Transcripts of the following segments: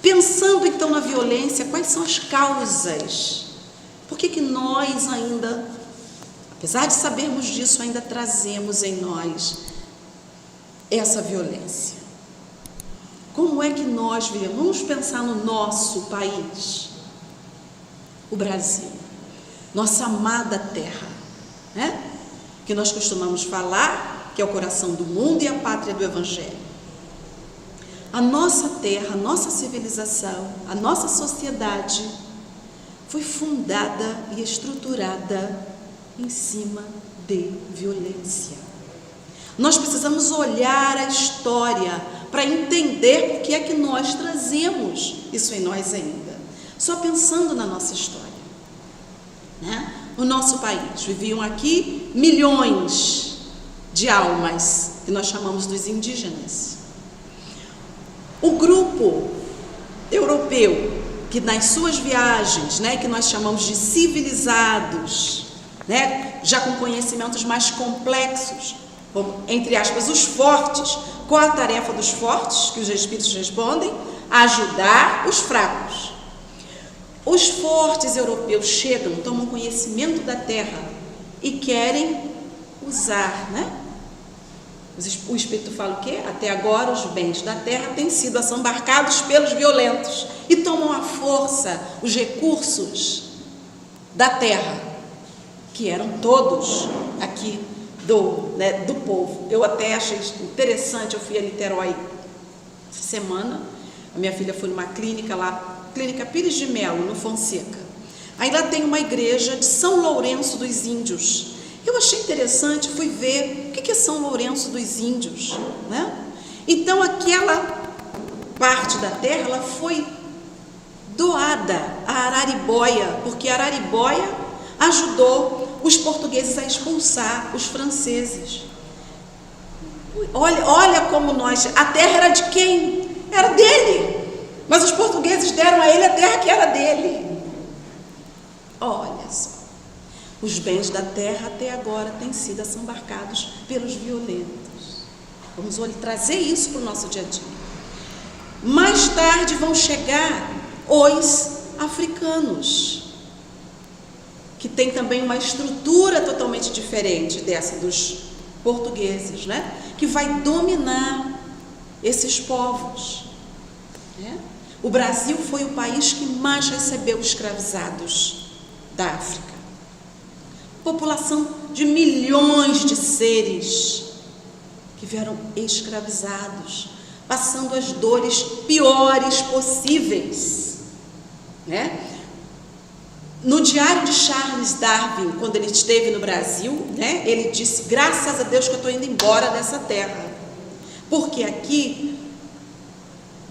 Pensando então na violência, quais são as causas? Por que nós ainda, apesar de sabermos disso, ainda trazemos em nós essa violência? Como é que nós vivemos? Vamos pensar no nosso país, o Brasil, nossa amada terra, né? Que nós costumamos falar que é o coração do mundo e a pátria do Evangelho. A nossa terra, a nossa civilização, a nossa sociedade foi fundada e estruturada em cima de violência. Nós precisamos olhar a história para entender por que é que nós trazemos isso em nós ainda. Só pensando na nossa história, né? No nosso país viviam aqui milhões de almas, que nós chamamos dos indígenas. O grupo europeu, que nas suas viagens, né, que nós chamamos de civilizados, né, já com conhecimentos mais complexos, como, entre aspas, os fortes. Qual a tarefa dos fortes, que os espíritos respondem? Ajudar os fracos. Os fortes europeus chegam, tomam conhecimento da terra e querem usar, né? O Espírito fala o quê? Até agora os bens da terra têm sido assambarcados pelos violentos e tomam à força os recursos da terra, que eram todos aqui do povo. Eu até achei interessante, eu fui a Niterói essa semana, a minha filha foi numa clínica lá, Clínica Pires de Melo, no Fonseca. Aí lá tem uma igreja de São Lourenço dos Índios. Eu achei interessante, fui ver o que é São Lourenço dos Índios, né? Então aquela parte da terra, ela foi doada a Araribóia, porque Araribóia ajudou os portugueses a expulsar os franceses. Olha como a terra era de quem? Era dele, mas os portugueses deram a ele a terra que era dele. Olha só. Os bens da terra até agora têm sido assambarcados pelos violentos. Vamos trazer isso para o nosso dia a dia. Mais tarde vão chegar os africanos, que tem também uma estrutura totalmente diferente dessa dos portugueses, né? Que vai dominar esses povos, né? O Brasil foi o país que mais recebeu escravizados da África. População de milhões de seres que vieram escravizados, passando as dores piores possíveis, né? No diário de Charles Darwin, quando ele esteve no Brasil, né, ele disse: graças a Deus que eu estou indo embora dessa terra, porque aqui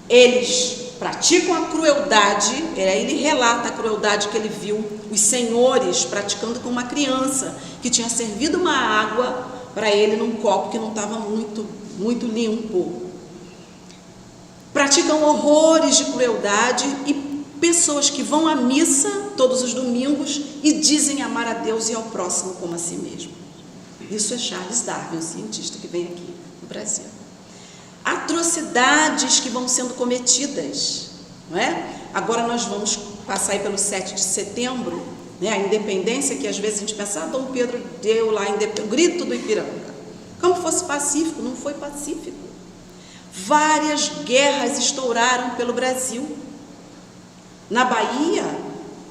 eles praticam a crueldade. Ele relata a crueldade que ele viu os senhores praticando com uma criança que tinha servido uma água para ele num copo que não estava muito limpo. Praticam horrores de crueldade e pessoas que vão à missa todos os domingos e dizem amar a Deus e ao próximo como a si mesmo. Isso é Charles Darwin, um cientista que vem aqui no Brasil. Atrocidades que vão sendo cometidas, não é? Agora nós vamos passar aí pelo 7 de setembro, né? A independência, que às vezes a gente pensa, Dom Pedro deu lá o grito do Ipiranga, como fosse pacífico. Não foi pacífico. Várias guerras estouraram pelo Brasil. Na Bahia,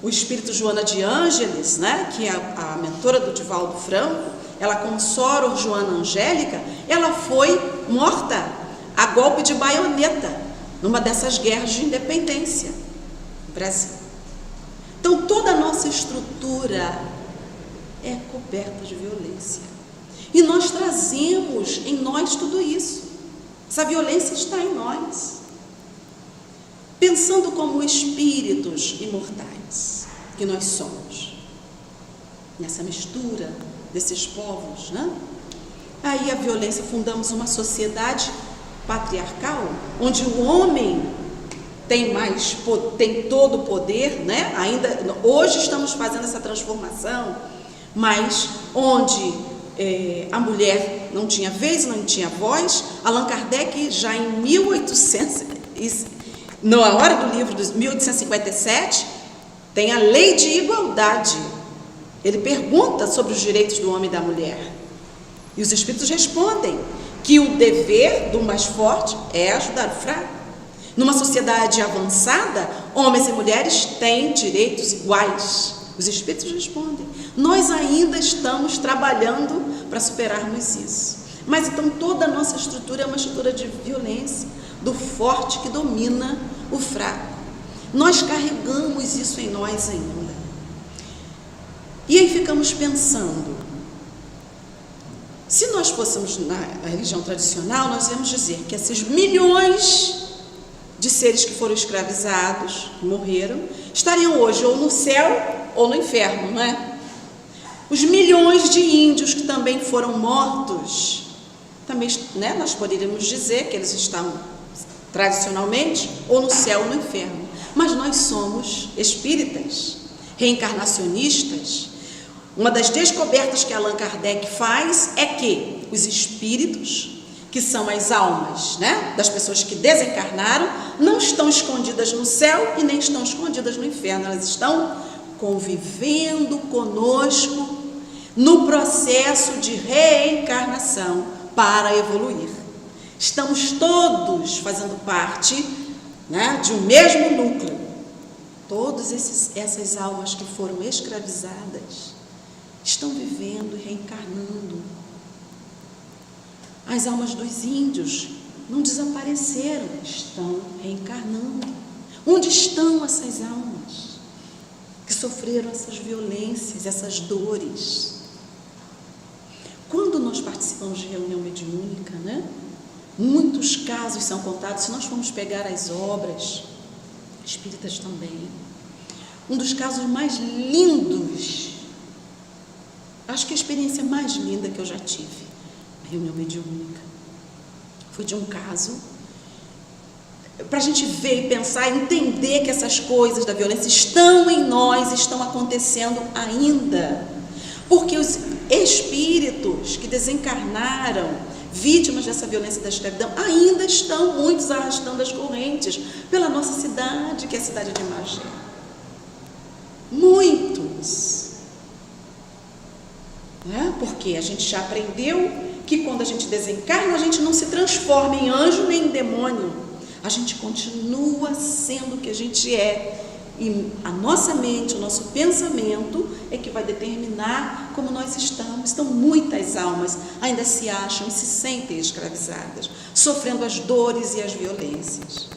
o espírito Joana de Ângeles, né, que é a mentora do Divaldo Franco, ela com Soror Joana Angélica, ela foi morta a golpe de baioneta numa dessas guerras de independência no Brasil. Então toda a nossa estrutura é coberta de violência e nós trazemos em nós tudo isso. Essa violência está em nós. Pensando como espíritos imortais que nós somos, nessa mistura desses povos, né? Aí a violência, fundamos uma sociedade patriarcal, onde o homem tem todo o poder, né? Ainda hoje estamos fazendo essa transformação, mas onde a mulher não tinha vez, não tinha voz. Allan Kardec, já em 1800, Na hora do livro de 1857, tem a lei de igualdade. Ele pergunta sobre os direitos do homem e da mulher. E os espíritos respondem que o dever do mais forte é ajudar o fraco. Numa sociedade avançada, homens e mulheres têm direitos iguais. Os espíritos respondem. Nós ainda estamos trabalhando para superarmos isso. Mas então toda a nossa estrutura é uma estrutura de violência, do forte que domina o fraco. Nós carregamos isso em nós ainda. E aí ficamos pensando, se nós fôssemos na religião tradicional, nós íamos dizer que esses milhões de seres que foram escravizados, que morreram, estariam hoje ou no céu ou no inferno, não é? Os milhões de índios que também foram mortos, também, né, nós poderíamos dizer que eles estão tradicionalmente ou no céu ou no inferno. Mas nós somos espíritas, reencarnacionistas. Uma das descobertas que Allan Kardec faz é que os espíritos, que são as almas, né, das pessoas que desencarnaram, não estão escondidas no céu e nem estão escondidas no inferno. Elas estão convivendo conosco no processo de reencarnação para evoluir. Estamos todos fazendo parte, né, de um mesmo núcleo. Todas essas almas que foram escravizadas estão vivendo e reencarnando. As almas dos índios não desapareceram, estão reencarnando. Onde estão essas almas que sofreram essas violências, essas dores? Quando nós participamos de reunião mediúnica, né, muitos casos são contados. Se nós formos pegar as obras espíritas também, um dos casos mais lindos, acho que a experiência mais linda que eu já tive, reunião mediúnica, foi de um caso, para a gente ver e pensar, entender que essas coisas da violência estão em nós, estão acontecendo ainda, porque os espíritos que desencarnaram, vítimas dessa violência da escravidão, ainda estão muitos arrastando as correntes pela nossa cidade, que é a cidade de Magé. Muitos. Né? Porque a gente já aprendeu que quando a gente desencarna, a gente não se transforma em anjo nem em demônio. A gente continua sendo o que a gente é. E a nossa mente, o nosso pensamento é que vai determinar como nós estamos. Então, muitas almas ainda se acham e se sentem escravizadas, sofrendo as dores e as violências.